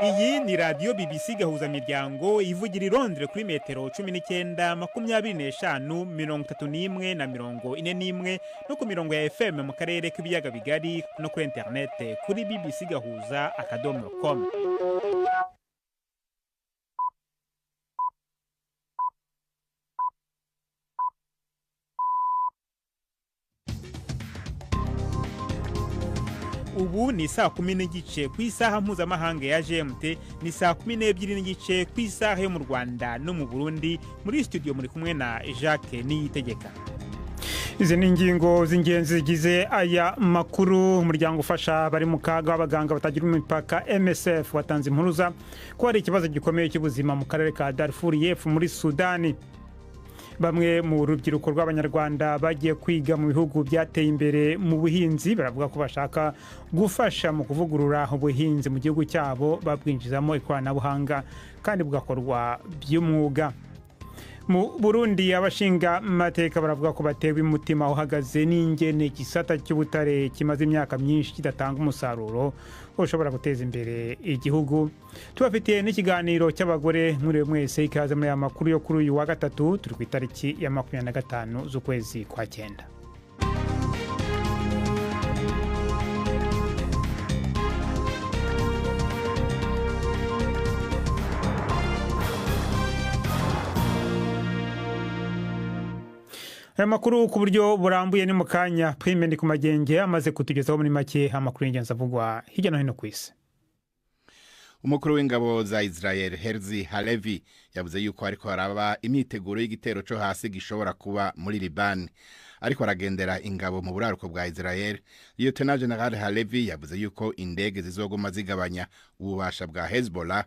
Iyi ni radio BBC gahuza miryango ivugira i Londres kuri metero 19 25 31 na 41 no ku mirongo ya FM mu karere k'ibiyaga bigari no kuri internet kuri bbcgahuza.com. Ubu ni saa 10 n'igice ku isaha mpuzamahanga ya GMT, ni saa 12 n'igice ku isaha yo mu Rwanda no mu Burundi. Muri studio muri kumwe na Jacques Niyitegeka. Izi ni ingingo z'ingenzi zigize aya makuru. Umuryango ufasha bari mu kaga w'abaganga batagira imipaka MSF watanze impuruza ko hari ikibazo gikomeye cy'ubuzima mu karere ka Darfur y'Epfo muri Sudani. Bamwe mu rubyiruko rw'Abanyarwanda bagiye kwiga mu bihugu byateye imbere mu buhinzi baravuga ko bashaka gufasha mu kuvugurura ubuhinzi mu gihugu cyabo babwinjizamo ikoranabuhanga kandi bugakorwa by'umwuga. Mu Burundi abashinga mateka baravuga ko batewe umutima uhagaze n'ingene gisata cy'ubutare kimaze imyaka myinshi kidatanga umusaruro ushobora guteza imbere igihugu. Tubafitiye n'ikiganiro cy'abagore muri mwese ikaze muri aya makuru yo kuri uyu wa gatatu turi ku itariki ya 25 z'ukwezi kwa 9. Aya makuru ku buryo burambuye ni mu kanya. Prime ndi ku magenge amaze kutugezaho muri make amakuru y'ingenzi avugwa hirya no hino ku isi. Umukuru w'ingabo za Israel Herzi Halevi yavuze yuko ariko haraba imyiteguro y'igitero cyo hasi gishobora kuba muri Liban, ariko aragendera ingabo mu buraruko bwa Israel. Lieutenant General Halevi yavuze yuko indege zizoguma zigabanya ububasha bwa Hezbollah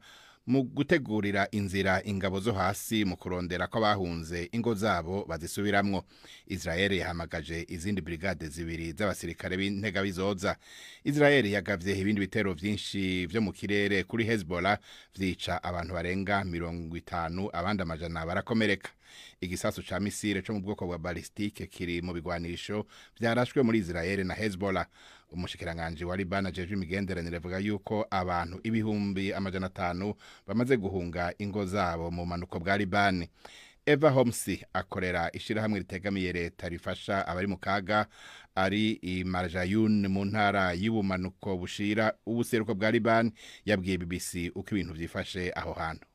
mu gutegurira inzira ingabo zo hasi mu kurondera ko bahunze ingo zabo bazisubiramwo. Israel yahamagaje izindi brigade zibiri z'abasirikare b'intega bizoza. Israel yagavye ibindi bitero vyinshi vyo mu kirere kuri Hezbollah vyica abantu barenga 50, abandi amajana barakomereka. Igisasu ca misile cyo mu bwoko bwa balistike kiri mu bigwanisho vyarashwe muri Israel na Hezbollah. Umushikiranganje wa Liban ajeje imigenderanire avuga yuko abantu ibihumbi amajana 5 bamaze guhunga ingo zabo mu manuko bwa Liban. Eva Homsi akorera ishirahamwe ritegamiye leta rifasha abari mu kaga ari i Marjayun mu ntara y'ubumanuko bushira ubuseruko bwa Liban yabwiye BBC uko ibintu vyifashe aho hantu.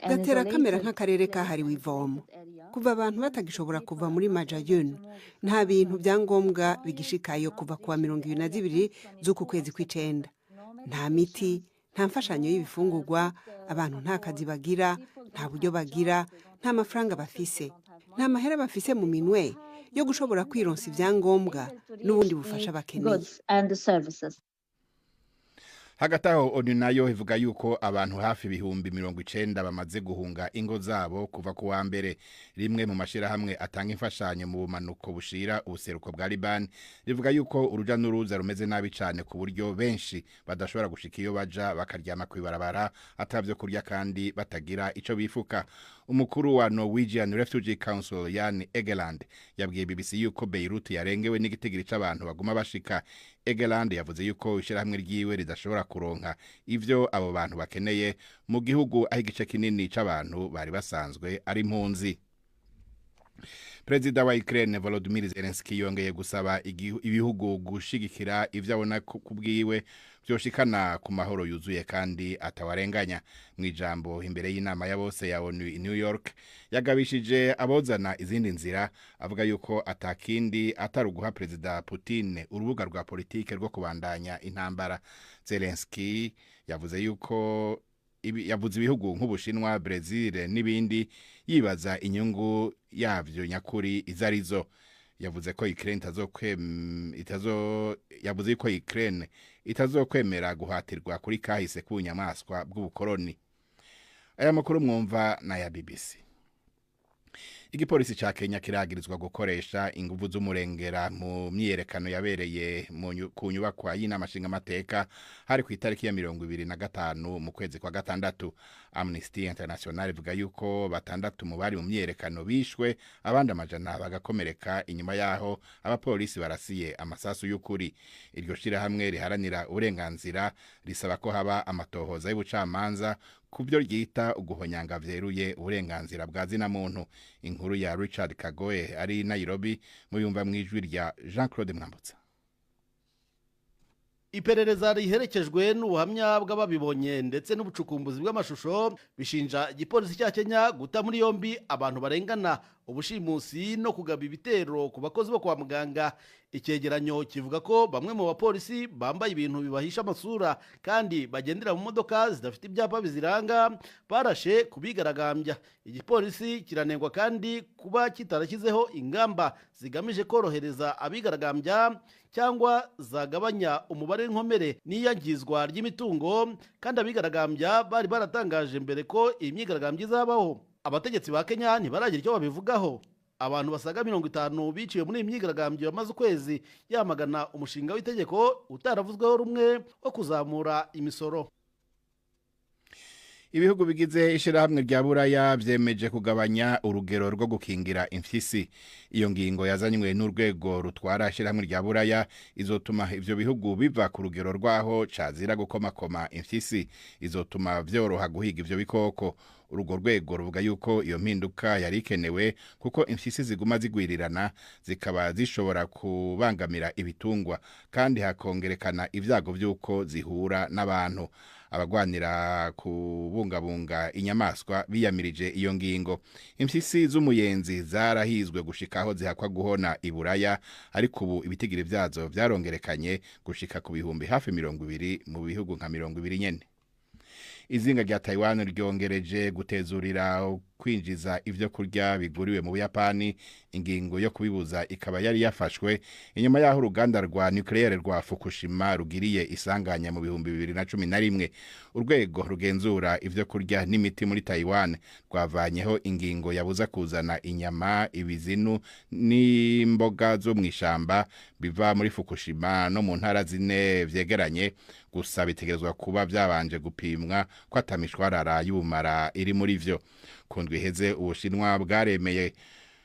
Gatera kamera nk'akarere kahariwe ivomo. Kuva abantu batagishobora kuva muri Marjayun, nta bintu byangombwa bigishikayo kuva kuwa 22 z'uku kwezi kw'icenda. Nta miti, nta mfashanyo y'ibifungurwa, abantu nta kazi bagira, nta buryo bagira, nta mafaranga bafise, nta mahera bafise mu minwe yo gushobora kwironsa ibyangombwa n'ubundi bufasha bakeneye. Hagati aho ONU nayo ivuga yuko abantu hafi ibihumbi 90 bamaze guhunga ingo zabo kuva ku wa mbere. Rimwe mu mashirahamwe atanga imfashanyo mu bumanuko bushira ubuseruko bwa Liban rivuga yuko uruja n'uruza rumeze nabi cyane ku buryo benshi badashobora gushika iyo baja bakaryama kwibarabara atavyo kurya kandi batagira ico bifuka. Umukuru wa Norwegian Refugee Council Jan Egeland yabwiye BBC yuko Beirut yarengewe n'igitigiri c'abantu baguma bashika. Egeland yavuze yuko ishirahamwe ryiwe ridashobora kuronka ivyo abo bantu bakeneye mu gihugu aho igice kinini c'abantu bari basanzwe ari impunzi. Prezida wa Ukraine Volodymyr Zelensky yongeye gusaba ibihugu gushigikira ivyo abona kubwiwe byoshikana ku mahoro yuzuye kandi atawarenganya. Mu ijambo imbere y'inama ya bose ya ONU i New York yagabishije abozana izindi nzira, avuga yuko atakindi ataruguha Prezida Putin urubuga rwa politike rwo kubandanya intambara. Zelensky yavuze yuko yavuze ibihugu nk'Ubushinwa, Brazil n'ibindi yibaza inyungu yavyo nyakuri izarizo. Yavuze ko Ukraine itazokwemera guhatirwa kuri kahise k'ubunyamaswa bw'ubukoroni. Aya makuru mwumva na ya BBC. Igipolisi ca Kenya kiragirizwa gukoresha inguvu z'umurengera mu myiyerekano yabereye ku nyubakwa y'inamashinga amateka hari ku itariki ya 25 mu kwezi kwa gatandatu. Amnesty International ivuga yuko batandatu mu bari mu myiyerekano bishwe abandi amajana bagakomereka inyuma yaho abapolisi barasiye amasasu y'ukuri. Iryo shira hamwe riharanira uburenganzira risaba ko haba amatohoza y'ubucamanza kubyo ryita uguhonyanga vyeruye uburenganzira bwa zina muntu. Inkuru ya Richard Kagoye ari Nairobi mu yumva mwijwi rya Jean-Claude Mwambutsa. Iperereza riherekejwe n'ubuhamya bw'ababibonye ndetse n'ubucukumbuzi bw'amashusho bishinja igipolisi cya Kenya guta muri yombi abantu barengana ubushimusi no kugaba ibitero ku bakozi bo kwa muganga. Icyegeranyo kivuga ko bamwe mu bapolisi bambaye ibintu bibahisha amasura kandi bagendera mu modoka zidafite ibyapa biziranga barashe kubigaragambya. Igipolisi kiranengwa kandi kuba kitarashyizeho ingamba zigamije korohereza abigaragambya cyangwa zagabanya umubare w'inkomere n'iyangizwa ry'imitungo, kandi abigaragambya bari baratangaje mbere ko iyi myigaragambyo izabaho. Abategetsi ba Kenya ntibaragira icyo babivugaho. Abantu basaga 50 biciwe muri iyi myigaragambyo yamaze ukwezi yamagana umushinga w'itegeko utaravuzweho rumwe wo kuzamura imisoro. Ibihugu bigize ishirahamwe rya Buraya vyemeje kugabanya urugero rwo gukingira imfyisi. Iyo ngingo yazanywe n'urwego rutwara ishirahamwe rya Buraya izotuma ivyo bihugu biva ku rugero rwaho cazira gukomakoma imfyisi, izotuma vyoroha guhiga ivyo bikoko. Urugo rwego ruvuga yuko iyo mpinduka yari ikenewe kuko imfyisi ziguma zigwirirana zikaba zishobora kubangamira ibitungwa kandi hakongerekana ivyago vy'uko zihura n'abantu. Abagwanira kubungabunga inyamaswa biyamirije iyo ngingo. Imfyisi z'umuyenzi zarahizwe gushikaho zihakwa guhona iburaya, ariko ubu ibitigiri vyazo vyarongerekanye gushika ku bihumbi hafi 20 mu bihugu nka 20 nyene. Izinga rya Taiwan ryongereje gutezurira kwinjiza ivyo kurya biguriwe mu Buyapani. Ingingo yo kubibuza ikaba yari yafashwe inyuma yaho uruganda rwa nucleaire rwa Fukushima rugiriye isanganya mu bihumbi 2011. Urwego rugenzura ivyo kurya n'imiti muri Taiwan rwavanyeho ingingo yabuza kuzana inyama, ibizinu n'imboga zo mwishamba biva muri Fukushima no mu ntara zine vyegeranye, gusa bitegerezwa kuba byabanje gupimwa ko atamishwarara y'ubumara iri muri vyo. Kundwi heze Ubushinwa bwaremeye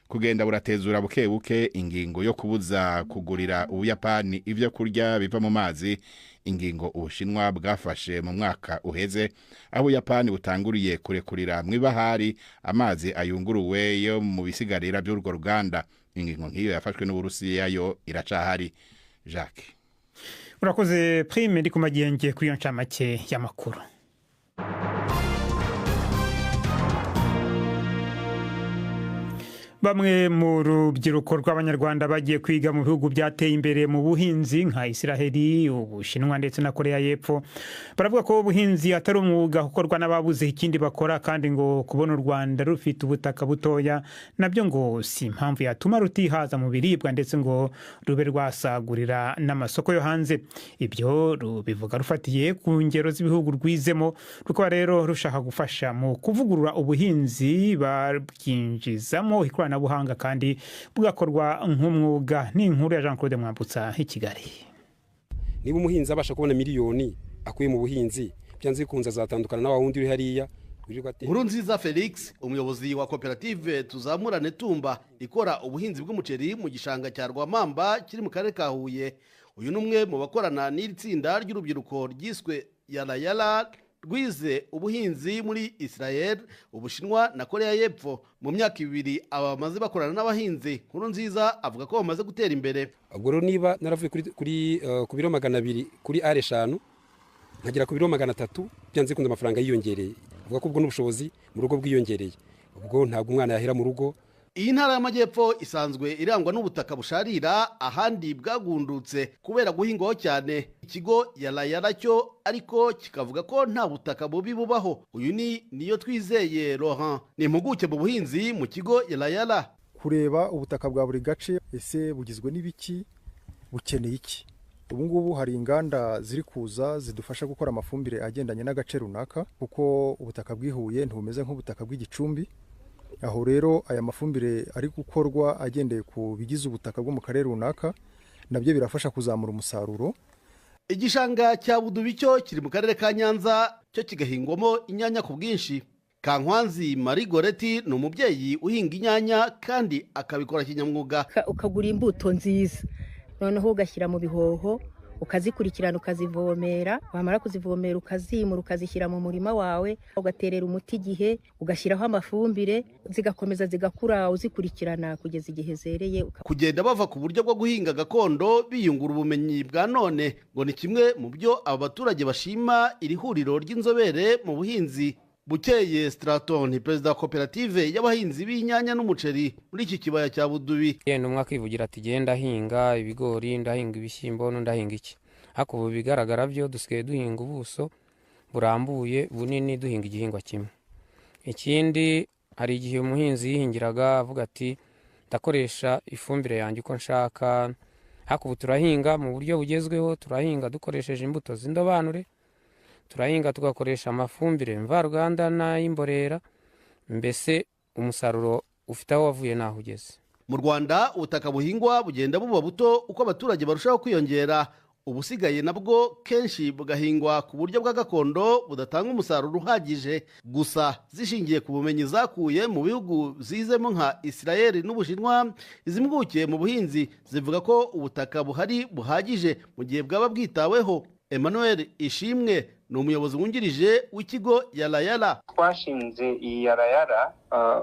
kugenda buratezura buke buke ingingo yo kubuza kugurira Ubuyapani ivyo kurya biva mu mazi. Ingingo Ubushinwa bwafashe mu mwaka uheze aho Ubuyapani butanguriye kurekurira mw'ibahari amazi ayunguruwe yo mu bisigarira by'urwo ruganda. Ingingo nk'iyo yafashwe n'Uburusiya yo iracahari. Jacques urakoze Prime ndi kumagenge kuri yo ncamake y'amakuru. Bamwe mu rubyiruko rw'Abanyarwanda bagiye kwiga mu bihugu byateye imbere mu buhinzi nka Israeli, Ubushinwa ndetse na Korea y'Epfo baravuga ko ubuhinzi atari umwuga ukorwa n'ababuze ikindi bakora, kandi ngo kubona u Rwanda rufite ubutaka butoya nabyo ngo si impamvu yatuma rutihaza mu biribwa ndetse ngo rube rwasagurira n'amasoko yo hanze. Ibyo rubivuga rufatiye ku ngero z'ibihugu rwizemo, rukaba rero rushaka gufasha mu kuvugurura ubuhinzi babwinjizamo ikoranabuhanga kandi bugakorwa nk'umwuga. Ni inkuru ya Jean-Claude Mwambutsa i Kigali. Niba umuhinzi abasha kubona miliyoni akuye mu buhinzi, byanze bikunze azatandukana n'awa wundi uri hariya. Nkurunziza Felix, umuyobozi wa koperative Tuzamurane Tumba ikora ubuhinzi bw'umuceri mu gishanga cya Rwamamba kiri mu karere ka Huye. Uyu numwe mu bakorana n'iri tsinda ry'urubyiruko ryiswe Yala rwize ubuhinzi muri Israel, Ubushinwa na Korea y'Epfo. Mu myaka 2 abamaze bakorana n'abahinzi, Nkurunziza avuga ko bamaze gutera imbere. Ubwo rero niba naravuye ku biro 200 kuri R5 nkagera ku biro 300, byanze kunze amafaranga yiyongereye. Avuga ko ubwo n'ubushobozi mu rugo bwiyongereye. Ubwo ntabwo umwana yahera mu rugo. Iyi ntara y'Amajyepfo isanzwe irangwa n'ubutaka busharira, ahandi bwagundutse kubera guhingwaho cyane. Ikigo Yala cyo ariko kikavuga ko nta butaka bubi bubaho. Uyu niyo Twizeye Laurent, ni impuguke mu buhinzi mu kigo Yala. Kureba ubutaka bwa buri gace, ese bugizwe n'ibiki, bukeneye iki. Ubu ngubu hari inganda ziri kuza zidufasha gukora amafumbire agendanye n'agace runaka, kuko ubutaka bwihuye ntibumeze nk'ubutaka bw'Igicumbi. aho rero aya mafumbire ari gukorwa agendeye ku bigize ubutaka bwo mu karere runaka nabyo birafasha kuzamura umusaruro. Igishanga cya Budubi cyo kiri mu karere ka Nyanza cyo kigahingwamo inyanya ku bwinshi. Kankwanzi Marie Goreti ni umubyeyi uhinga inyanya kandi akabikora kinyamwuga. Ukagura imbuto nziza noneho ugashyira mu bihoho ukazikurikirana ukazivomera, wamara kuzivomera ukazimura ukazishyira mu murima wawe, ugaterera umuti igihe, ugashyiraho amafumbire, zigakomeza zigakura uzikurikirana kugeza igihe zereye. Kugenda bava ku buryo bwo guhinga gakondo biyungura ubumenyi bwa none ngo ni kimwe mu byo aba baturage bashima iri huriro ry'inzobere mu buhinzi. Bukeye Straton ni perezida wa koperative y'abahinzi b'inyanya n'umuceri muri iki kibaya cya Budubi. Yenda umwe akivugira ati genda hinga ibigori, ndahinga ibishyimbo, ndahinga iki. Ariko ubu bigaragara byo dusigaye duhinga ubuso burambuye bunini, duhinga igihingwa kimwe. Ikindi hari igihe umuhinzi yihingiraga avuga ati ndakoresha ifumbire yanjye uko nshaka. Ariko ubu turahinga mu buryo bugezweho, turahinga dukoresheje imbuto z'indobanure, turahinga tugakoresha amafumbire mvaruganda n'ay'imborera, mbese umusaruro ufite aho wavuye naho ugeze. Mu Rwanda ubutaka buhingwa bugenda buba buto uko abaturage barushaho kwiyongera, ubusigaye nabwo kenshi bugahingwa ku buryo bwa gakondo budatanga umusaruro uhagije. Gusa zishingiye ku bumenyi zakuye mu bihugu zizemo nka Israel n'Ubushinwa, izi mpuguke mu buhinzi zivuga ko ubutaka buhari buhagije mu gihe bwaba bwitaweho. Emmanuel Ishimwe ni umuyobozi wungirije w'ikigo Yarayara. Twashinze iyi Yarayara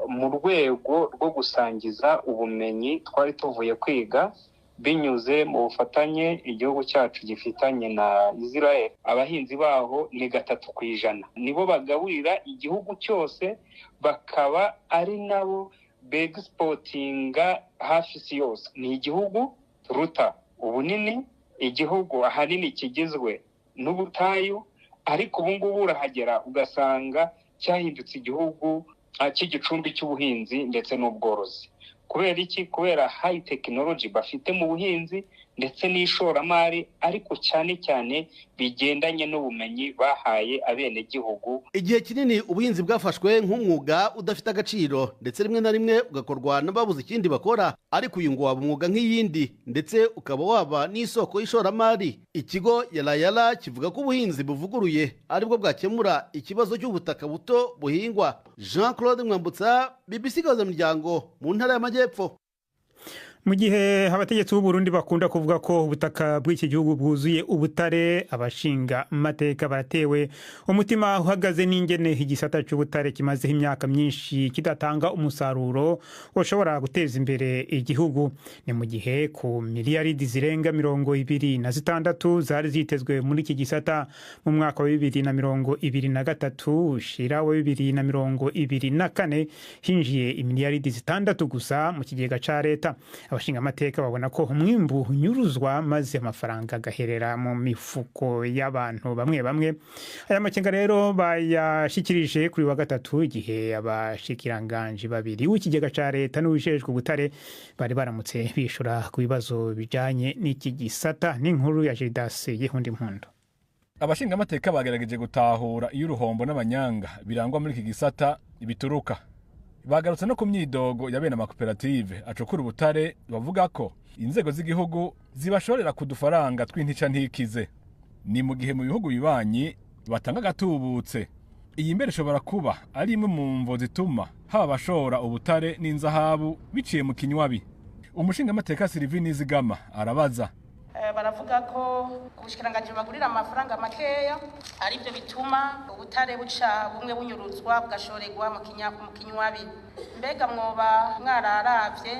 mu rwego rwo gusangiza ubumenyi twari tuvuye kwiga binyuze mu bufatanye igihugu cyacu gifitanye na Israel. Abahinzi baho ni 3%, nibo bagaburira igihugu cyose, bakaba ari nabo begsportinga hafi si yose. Ni igihugu ruta ubunini, igihugu ahanini kigizwe n'ubutayu, ariko ubu ngubu urahagera ugasanga cyahindutse igihugu cy'igicumbi cy'ubuhinzi ndetse n'ubworozi. Kubera iki? Kubera high technology bafite mu buhinzi ndetse n'ishoramari, ariko cyane cyane bigendanye n'ubumenyi bahaye abene gihugu. Igihe kinini ubuhinzi bwafashwe nk'umwuga udafite agaciro, ndetse rimwe na rimwe ugakorwa n'ababuze ikindi bakora, ariko uyu ngo waba umwuga nk'iyindi ndetse ukaba waba n'isoko y'ishoramari. Ikigo Yarayara kivuga ko ubuhinzi buvuguruye aribwo bwakemura ikibazo cy'ubutaka buto buhingwa. Jean Claude Mwambutsa, BBC Gahuzamiryango mu ntara y'Amajyepfo. Mu gihe abategetsi b'u Burundi bakunda kuvuga ko ubutaka bw'iki gihugu bwuzuye ubutare, abashinga amateka baratewe umutima uhagaze n'ingene igisata cy'ubutare kimazeho imyaka myinshi kidatanga umusaruro ushobora guteza imbere igihugu. Ni mu gihe ku miliyaridi zirenga 26 zari zitezwe muri iki gisata mu mwaka wa 2023 ushira wa 2024 hinjiye imiliyaridi 6 gusa mu kigega ca leta. Abashinga amateka babona ko umwimbu unyuruzwa maze amafaranga agaherera mu mifuko y'abantu bamwe bamwe. Aya makenga rero bayashikirije kuri wa gatatu igihe abashikiranganje babiri w'ikigega ca leta n'ubujejwe ubutare bari baramutse bishura ku bibazo bijanye n'iki gisata. N'inkuru ya Gildas Yehundi Mpundo. Abashinga amateka bagerageje gutahura iyo uruhombo n'abanyanga birangwa muri iki gisata bituruka. Bagarutse no ku myidogo ya bene amakoperative acukura ubutare, bavuga ko inzego z'igihugu zibashorera ku dufaranga tw'intica ntikize. Ni mu gihe mu bihugu bibanyi batanga gatubutse. Iyi mbere ishobora kuba ari imwe mu mvo zituma haba abashora ubutare n'inzahabu biciye mu kinywabi. Umushinga amateka Sylvie Nizigama arabaza. Baravuga ko ubushikiranganje bagurira amafaranga makeya ari byo bituma ubutare buca bumwe bunyuruzwa bugashorerwa mu kinywabi. Mbega mwoba mwararavye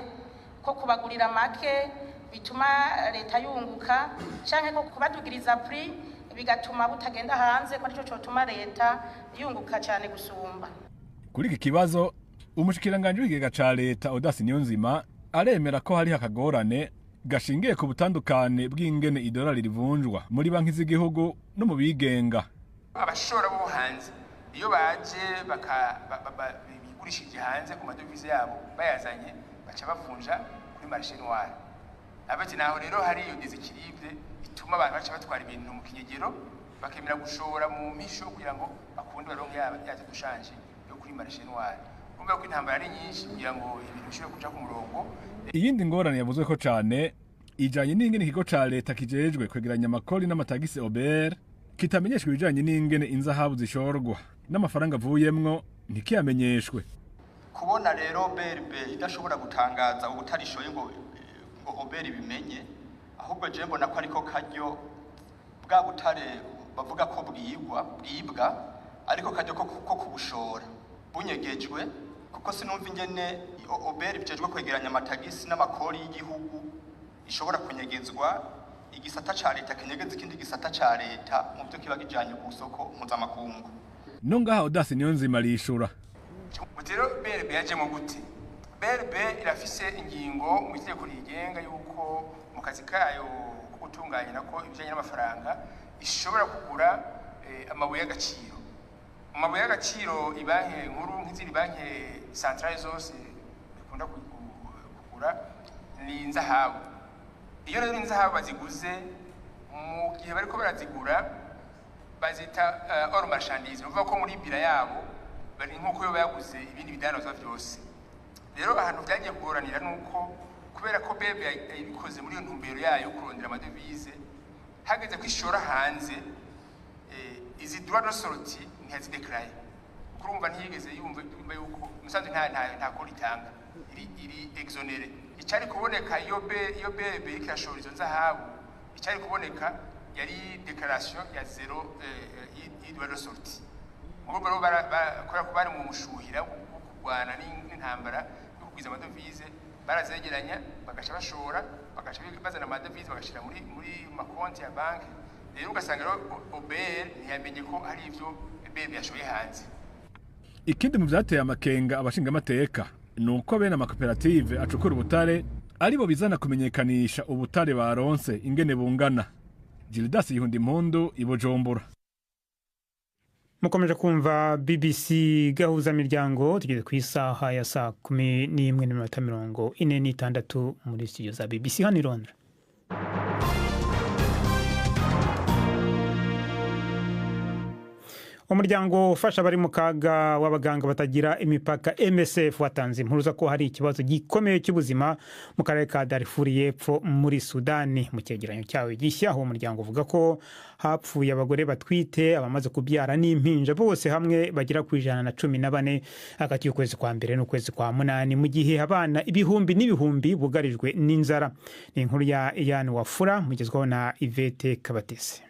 ko kubagurira make bituma leta yunguka, canke ko kubadugiriza prix bigatuma butagenda hanze, ko arico cotuma leta yunguka cyane gusumba? Kuri iki kibazo umushikiranganje w'ikigega ca leta Odasi Niyonzima aremera ko hari akagorane gashingiye ku butandukane bw'ingene idolari rivunjwa muri banki z'igihugu no mu bigenga. Abashora bo hanze iyo baje bigurishije hanze ku madovize yabo bayazanye baca bavunja kuri marché noir. Abati naho rero hari iyo desikiribre ituma abantu baca batwara ibintu mu kinyegero bakemera gushora mu misho kugira ngo bakunde baronke yaje dushanje yo kuri marché noir. kumva ko intambara ari nyinshi kugira ngo ibintu bishobore kuja ku murongo. Iyindi ngorane yavuzwe ko cane ijanye n'ingene ikigo ca leta kijejwe kwegeranya amakori n'amatagisi OBR kitamenyeshwe ibijanye n'ingene inzahabu zishorwa n'amafaranga avuyemwo ntikiyamenyeshwe. Kubona rero BRB idashobora gutangaza ubutarishoye ngo OBR bimenye, ahubwo je mbona ko ariko karyo bwa butare bavuga ko bwibwa ariko karyo ko kubushora bunyegejwe, kuko sinumva ingene OBR bijejwe kwegeranya amatagisi n'amakori y'igihugu ishobora kunyegezwa igisata ca leta kinyegeza ikindi gisata ca leta mu byo kiba gijanye ku soko mpuzamakungu. No ngaha Odasi niyo nzima rishura. Mutero BRB yajemo gute? BRB irafise ingingo mu itegeko rigenga yuko mu kazi kayo gutunganya nako ibijanye n'amafaranga ishobora kugura amabuye y'agaciro. Amabuye y'agaciro ibanke nkuru nk'izindi banke centrale zose bikunda kugura ni inzahabu. Iyo rero inzahabu baziguze mu gihe bariko barazigura bazita hors marchandise, uvuga ko muri bira yabo bari nkuko yo bayaguze ibindi bidanozwa byose. Rero ahantu byagiye kugoranira nuko kubera ko BRB yabikoze muri iyo ntumbero yayo kurondera amadevize, hageze kwishora hanze izi droit de sortie ntiyazideclare. Kurumva ntiyigeze yumva yuko musanze nta ko ritanga iri exonere. Icari kuboneka iyo BRB ikashora izo nzahabu, icari kuboneka yari declaration ya zero droit de sortie. Ngo baro bakora ko bari mu mushuhira kugwana n'intambara yo kugwiza amadevize, barazegeranya bagasha bashora, bagasha bazana amadevize bagashira muri makonti ya banki. Rero ugasanga rero OBR ntiyamenye ko ari ivyo BRB yashoye hanze. Ikindi mu vyateye amakenga abashinga amateka nuko bene amakoperative acukura ubutare aribo bizana kumenyekanisha ubutare baronse ingene bungana. Gildas Yundi Impundu Ibujumbura. Mukomeje kumva BBC gahuza miryango tugeze ku isaha ya saa 11:46 muri studio za BBC hano i Londres. Umuryango ufasha bari mu kaga w'abaganga batagira imipaka MSF watanze impuruza ko hari ikibazo gikomeye cy'ubuzima mu karere ka Darfur y'Epfo muri Sudani. Mu cyegeranyo cyawe gishya uwo muryango uvuga ko hapfuye abagore batwite, abamaze kubyara n'impinja bose hamwe bagira ku 114 hagati y'ukwezi kwa mbere n'ukwezi kwa munani, mu gihe abana ibihumbi n'ibihumbi bugarijwe n'inzara. Ni inkuru ya Ian Wafura mugezweho na Yvette Kabatese.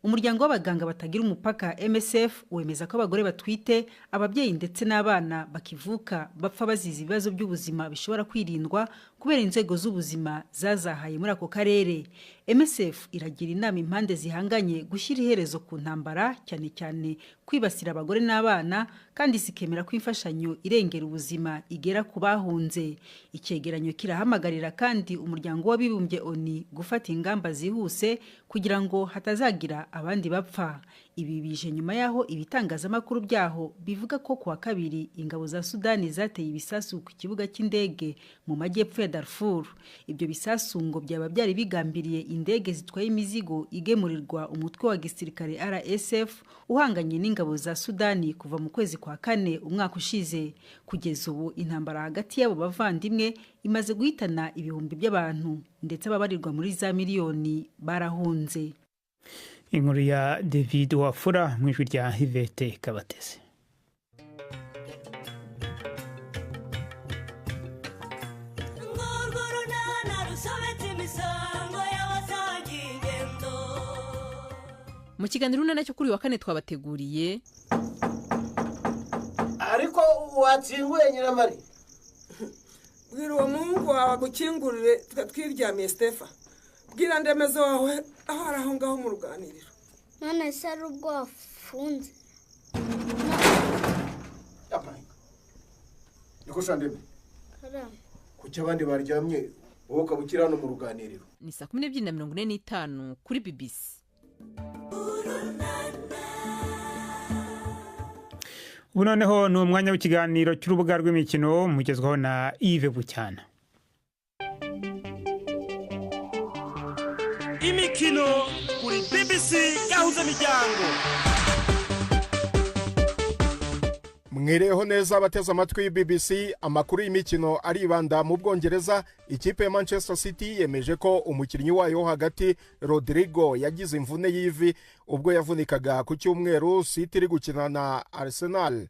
Umuryango w'abaganga batagira umupaka MSF wemeza ko abagore batwite, ababyeyi ndetse n'abana bakivuka bapfa bazize ibibazo by'ubuzima bishobora kwirindwa kubera inzego z'ubuzima zazahaye muri ako karere. MSF iragira inama impande zihanganye gushyira iherezo ku ntambara, cyane cyane kwibasira abagore n'abana, kandi sikemera ko imfashanyo irengera ubuzima igera ku bahunze. Icyegeranyo kirahamagarira kandi umuryango w'abibumbye ONU gufata ingamba zihuse kugira ngo hatazagira abandi bapfa. Ibi bije nyuma yaho ibitangazamakuru byaho bivuga ko kuwa kabiri ingabo za Sudani zateye ibisasu ku kibuga cy'indege mu majyepfo ya Darfur. Ibyo bisasu ngo byaba byari bigambiriye indege zitwaye imizigo igemurirwa umutwe wa gisirikare RSF uhanganye n'ingabo za Sudani kuva mu kwezi kwa kane umwaka ushize. Kugeza ubu intambara hagati y'abo bavandimwe imaze guhitana ibihumbi by'abantu ndetse ababarirwa muri za miliyoni barahunze. Inkuru ya David Wafura mu ijwi rya Yvette Kabatese. Mu kiganiro cyo kuri wa kane twabateguriye ariko watsinguye Nyiramari. Bwira uwo Mungu wawe gukingurire twiryamiye Stefa. Bwira ndemezo wawe aho araho ngaho mu ruganiriro. None se ari ubwo wafunze. Niko shandebe. Haram. Kuki abandi baryamye wowe kabukira hano mu ruganiriro. Ni 12:45 kuri BBC. Ubu noneho ni umwanya w'ikiganiro cy'urubuga rw'imikino mugezweho na Yves Bucyana. Imikino kuri BBC gahuza miryango. mwireho neza abateze amatwi BBC. Amakuru y'imikino aribanda mu Bwongereza. Ikipe ya Manchester City yemeje ko umukinnyi wayo hagati Rodrigo yagize imvune y'ivi ubwo yavunikaga ku cyumweru City iri gukina na Arsenal.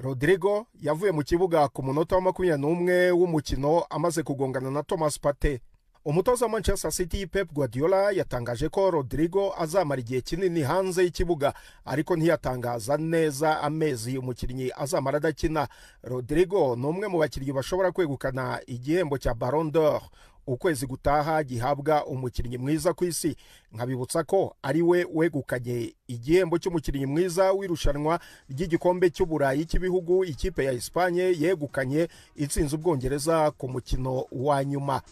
Rodrigo yavuye mu kibuga ku munota wa 21 w'umukino amaze kugongana na Thomas Partey. Umutoza wa Manchester City Pep Guardiola yatangaje ko Rodrigo azamara igihe kinini hanze y'ikibuga, ariko ntiyatangaza neza amezi umukinnyi azamara adakina. Rodrigo ni umwe mu bakinnyi bashobora kwegukana igihembo cya Ballon d'Or ukwezi gutaha gihabwa umukinnyi mwiza ku isi. Nkabibutsa ko ari we wegukanye igihembo cy'umukinnyi mwiza w'irushanwa ry'igikombe cy'uburayi cy'ibihugu ikipe ya Espagne yegukanye itsinze Ubwongereza ku mukino wa nyuma.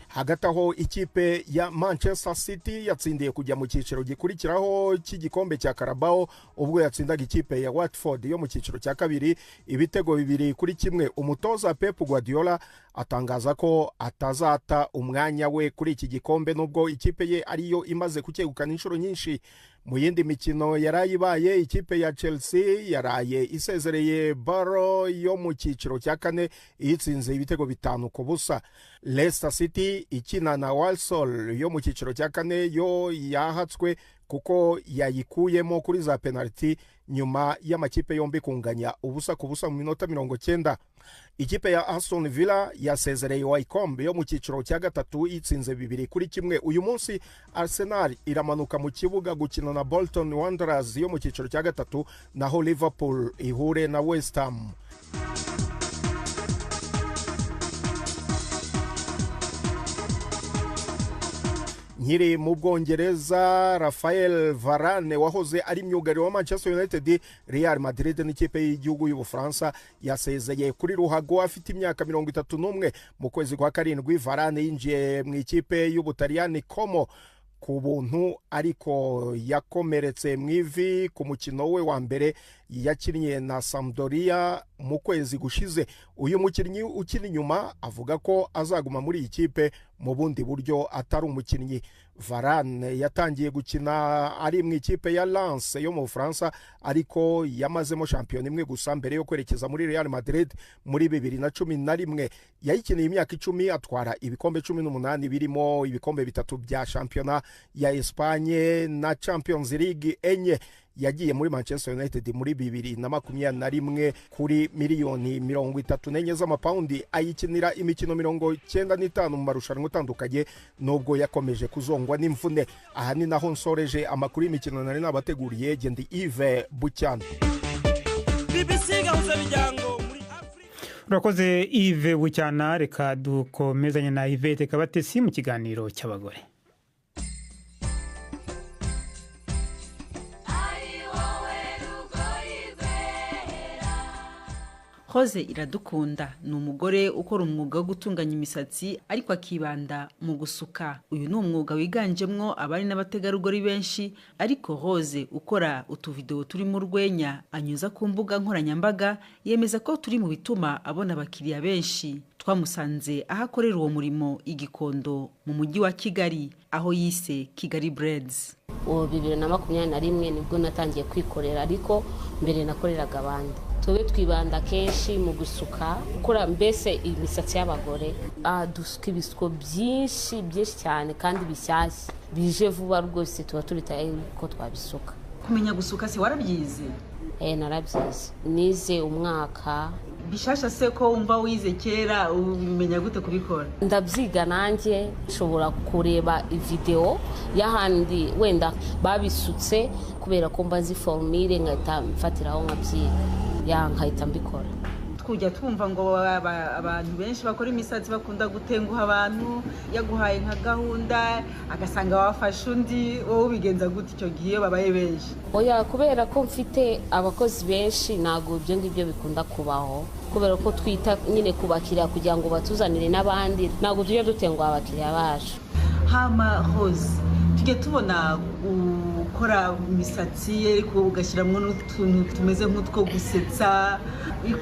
Hagati aho ikipe ya Manchester City yatsindiye kujya mu cyiciro gikurikiraho cy'igikombe cya Carabao ubwo yatsindaga ikipe ya Watford yo mu cyiciro cya kabiri ibitego 2-1. Umutoza Pep Guardiola atangaza ko atazata umwanya we kuri iki gikombe nubwo ikipe ye ariyo imaze kucyegukana inshuro nyinshi. Mu yindi mikino yarayibaye, ikipe ya Chelsea yaraye isezereye Borough yo mu cyiciro cya kane itsinze ibitego 5-0. Leicester City ikina na Walsall yo mu cyiciro cya kane yo yahatswe kuko yayikuyemo kuri za penalty nyuma y'amakipe yombi kunganya 0-0 mu minota 90. Ikipe ya Aston Villa yasezereye Wycombe yo mu cyiciro cya gatatu itsinze 2-1. Uyu munsi Arsenal iramanuka mu kibuga gukina na Bolton Wanderers yo mu cyiciro cya gatatu, naho Liverpool ihure na West Ham. Nkiri mu Bwongereza, Rafael Varane wahoze ari myugariro wa Manchester United, Real Madrid n'ikipe y'igihugu y'Ubufaransa yasezeye kuri ruhago afite imyaka 31. Mu kwezi kwa karindwi Varane yinjiye mu ikipe y'Ubutaliyani Como ku buntu, ariko yakomeretse mu ivi ku mukino we wa mbere yakinnye na Sampdoria mu kwezi gushize. Uyu mukinnyi ukiri inyuma avuga ko azaguma muri iyi kipe mu bundi buryo atari umukinnyi. Varane yatangiye gukina ari mu ikipe ya Lens yo mu Bufaransa, ariko yamazemo shampiyona imwe gusa mbere yo kwerekeza muri Real Madrid muri 2011. Yayikiniye imyaka 10 atwara ibikombe 18 birimo ibikombe 3 bya shampiyona ya Espagne na Champions League enye. Yagiye muri Manchester United muri 2021 kuri miliyoni 34 z'amapaundi, ayikinira imikino 95 mu marushanwa atandukanye nubwo yakomeje kuzongwa n'imvune. Aha ni naho nsoreje amakuru y'imikino nari nabateguriye. Gendi Yves Bucyana. BBC gahuza miryango muri Urakoze Yves Bucyana. Reka dukomezanye na Yvette Kabatesi mu kiganiro cy'abagore. Rose Iradukunda ni umugore ukora umwuga wo gutunganya imisatsi ariko akibanda mu gusuka. Uyu ni umwuga wiganjemwo abari n'abategarugori benshi, ariko Rose ukora utuvideo turi mu rwenya anyuza ku mbuga nkoranyambaga yemeza ko turi mu bituma abona abakiriya benshi. Twamusanze aho akorera uwo murimo i Gikondo mu mujyi wa Kigali, aho yise Kigali Braids. 2021 nibwo natangiye kwikorera, ariko mbere nakoreraga abandi. Tobe twibanda kenshi mu gusuka, ukora mbese imisatsi y'abagore. Dusuka ibisuko byinshi cyane kandi bishyashya bije vuba rwose, tuba turitaye ko twabisuka. Kumenya gusuka se warabyize? Narabyize, nize umwaka. Bishasha se ko umva wize kera ubimenya gute kubikora? Ndabyiga nanjye, nshobora kureba video y'ahandi wenda babisutse, kubera ko mba nzi formule nkahita mfatiraho nkabyiga, nkahita mbikora. Kujya twumva ngo abantu benshi bakora imisatsi bakunda gutenguha abantu, yaguhaye nka gahunda agasanga wafashe undi, wowe ubigenza gute icyo gihe babaye benshi? Oya, kubera ko mfite abakozi benshi ntago ibyo ngibyo bikunda kubaho, kubera ko twita nyine kubakiriya kugira ngo batuzanire n'abandi, ntago tujya dutenguha abakiriya bacu. Hama Rose, tujye tubona ukora imisatsi ariko ugashyiramo n'utuntu tumeze nk'utwo gusetsa,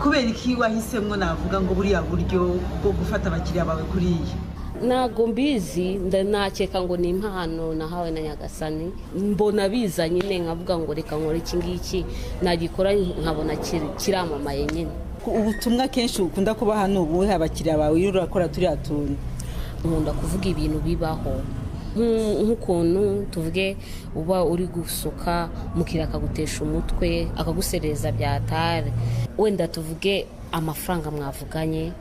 kubera iki wahisemo navuga ngo buriya buryo bwo gufata abakiriya bawe kuriya? ntago mbizi nakeka ngo ni impano nahawe na Nyagasani mbona biza nyine nkavuga ngo reka nkore iki ngiki nagikora nkabona kiramamaye nyine. Ubutumwa kenshi ukunda kuba hano ubuhe abakiriya bawe iyo urakora turiya tuntu? Nkunda kuvuga ibintu bibaho nk'ukuntu tuvuge uba uri gusuka mukira akagutesha umutwe akagusereza byatare, wenda tuvuge amafaranga mwavuganye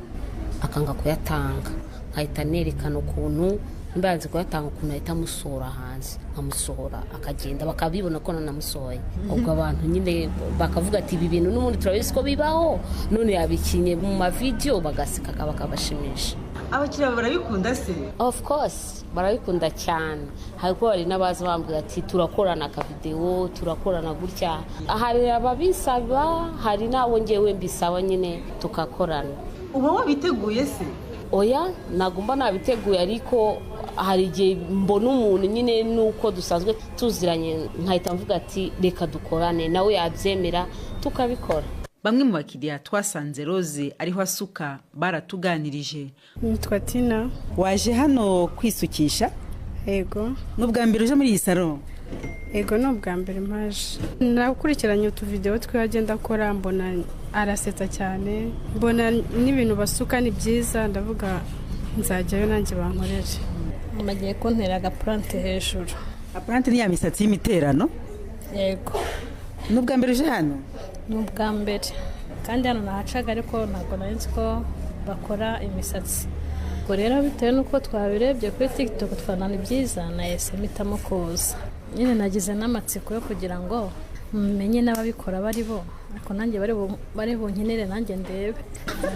akanga kuyatanga, nkahita nerekana ukuntu mbanze kuyatanga ukuntu ahita amusohora hanze, nkamusohora akagenda bakabibona ko nanamusohoye. Ubwo abantu nyine bakavuga ati ibi bintu n'ubundi turabizi ko bibaho, none yabikinye mu mavideo bagaseka bakabashimisha. Abakiriya barabikunda se? Of course barabikunda cyane. Hariko hari n'abaza bambwira ati turakorana ka video, turakorana gutya. Hari ababisaba, hari nawo ngewe mbisaba nyine tukakorana. Uba wabiteguye se? Oya, nagomba nabiteguye ariko hari igihe mbona umuntu nyine nuko dusanzwe tuziranye nkahita mvuga ati reka dukorane, nawe yabyemera tukabikora. Bamwe mu bakiriya twasanze Rose ariho asuka baratuganirije. Nitwa Tina. Waje hano kwisukisha? Yego. N'ubwa mbere uje muri iyi salon? Yego, n'ubwa mbere mpaje. Nakurikiranye utuvideo twe agenda akora, mbona arasetsa cyane, mbona n'ibintu basuka ni byiza, ndavuga nzajyayo nanjye bankorere. Bagiye kuntera agaplante hejuru. Aplante ni ya misatsi y'imiterano? Yego. N'ubwa mbere uje hano? N'ubwa mbere. Kandi hano nahacaga ariko ntabwo nari nzi ko bakora imisatsi. Ubwo rero bitewe n'uko twabirebye kuri TikTok twanana byiza nahise mpitamo kuza. Nyine nagize n'amatsiko yo kugira ngo menye n'ababikora bari bo, ariko nanjye bari bunkenere nanjye ndebe.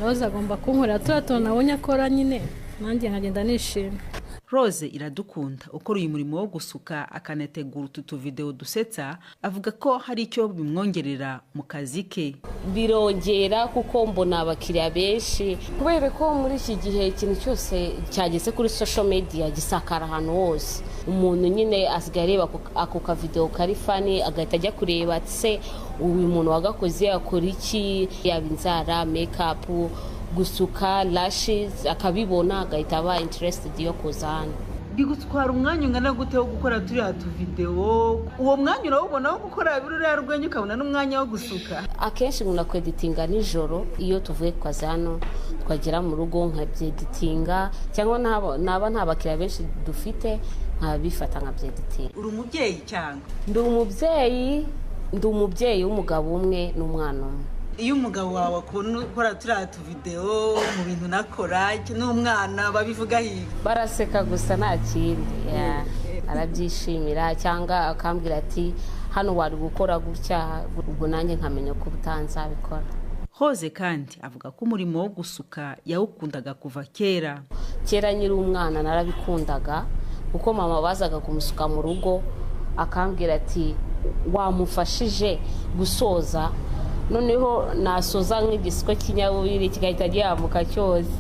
Rose agomba kunkorera turato nabonye akora nyine nanjye nkagenda nishimye. Rose Iradukunda ukora uyu murimo wo gusuka akanategura utu video dusetsa, avuga ko hari icyo bimwongerera mu kazi ke. Birongera kuko mbona abakiriya benshi, kubera ko muri iki gihe ikintu cyose cyageze kuri social media gisakara ahantu hose. Umuntu nyine asigaye areba ako ka video kari funny agahita ajya kureba se uyu muntu wagakoze akora iki, yaba inzara, makeup, gusuka, lashes, akabibona agahita aba interested yo kuzana. Bigutwara umwanya ungana gute wo gukora turiya tu video? Uwo mwanya urawubona wo gukora biruriya rwenya ukabona n'umwanya wo gusuka? Akenshi nkunda kweditinga nijoro iyo tuvuye kwa hano twagera mu rugo nkabyeditinga, cyangwa naba nta bakiriya benshi dufite nkabifata nkabyeditinga. Uri umubyeyi cyangwa? Ndi umubyeyi w'umugabo umwe n'umwana umwe. Iyo umugabo wawe akunda gukora turiya tu video mu bintu nakora n'umwana babivuga higa? Baraseka gusa nta kindi. Arabyishimira cyangwa akambwira ati hano wari gukora gutya, ubwo nanjye nkamenya ko utanzabikora. Rose kandi avuga ko umurimo wo gusuka yawukundaga kuva kera. Kera nyiri umwana narabikundaga kuko mama bazaga kumusuka mu rugo akambwira ati wamufashije gusoza, noneho nasoza nk'igisiko cy'inyabubiri kigahita gihamuka cyose.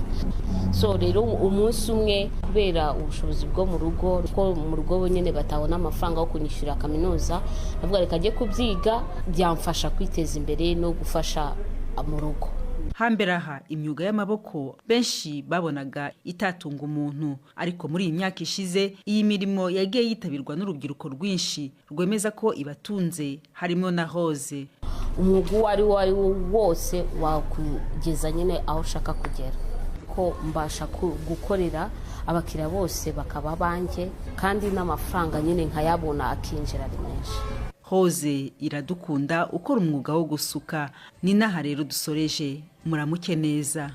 So rero umunsi umwe kubera ubushobozi bwo mu rugo, ko mu rugo bonyine batabona amafaranga yo kunyishyura kaminuza, navuga reka ajye kubyiga byamfasha kwiteza imbere no gufasha mu rugo. Hambere aha imyuga y'amaboko benshi babonaga itatunga umuntu, ariko muri iyi myaka ishize iyi mirimo yagiye yitabirwa n'urubyiruko rwinshi rwemeza ko ibatunze, harimo na Rose. Umwuga uwo ari wo wose wakugeza nyine aho ushaka kugera, ko mbasha gukorera abakiriya bose bakaba banjye kandi n'amafaranga nyine nkayabona akinjira ari menshi. Rose Iradukunda ukora umwuga wo gusuka. Ni naha rero dusoreje, muramuke neza.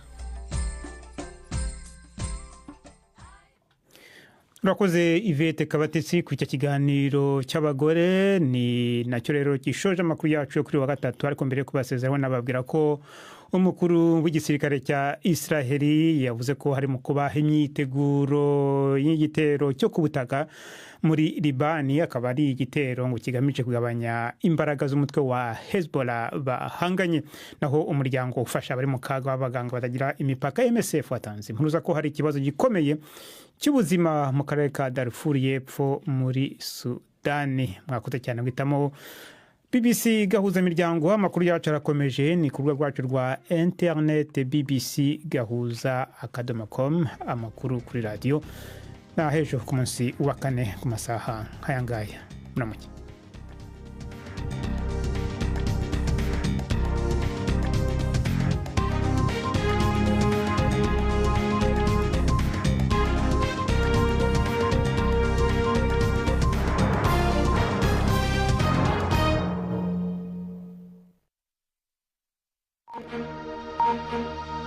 Urakoze Yvette Kabatesi ku kiganiro cy'abagore. Ni nacyo rero gishoje amakuru yacu yo kuri wa gatatu, ariko mbere kubasezeraho nababwira ko umukuru w'igisirikare cya Israeli yavuze ko hari mu kubaha imyiteguro y'igitero cyo kubutaka muri Libani, akaba ari igitero ngo kigamije kugabanya imbaraga z'umutwe wa Hezbollah bahanganye. Naho umuryango ufasha abari mu kaga w'abaganga batagira imipaka MSF watanze impuruza ko hari ikibazo gikomeye cy'ubuzima mu karere ka Darfur y'Epfo muri Sudani. Mwakoze cyane guhitamo BBC gahuza miryango amakuru yacu arakomeje ni ku rubuga rwacu rwa internet bbc.gahuza.com amakuru kuri radio na hejuru ku munsi wa kane ku masaha nk'ayangaya muramuke. Thank you.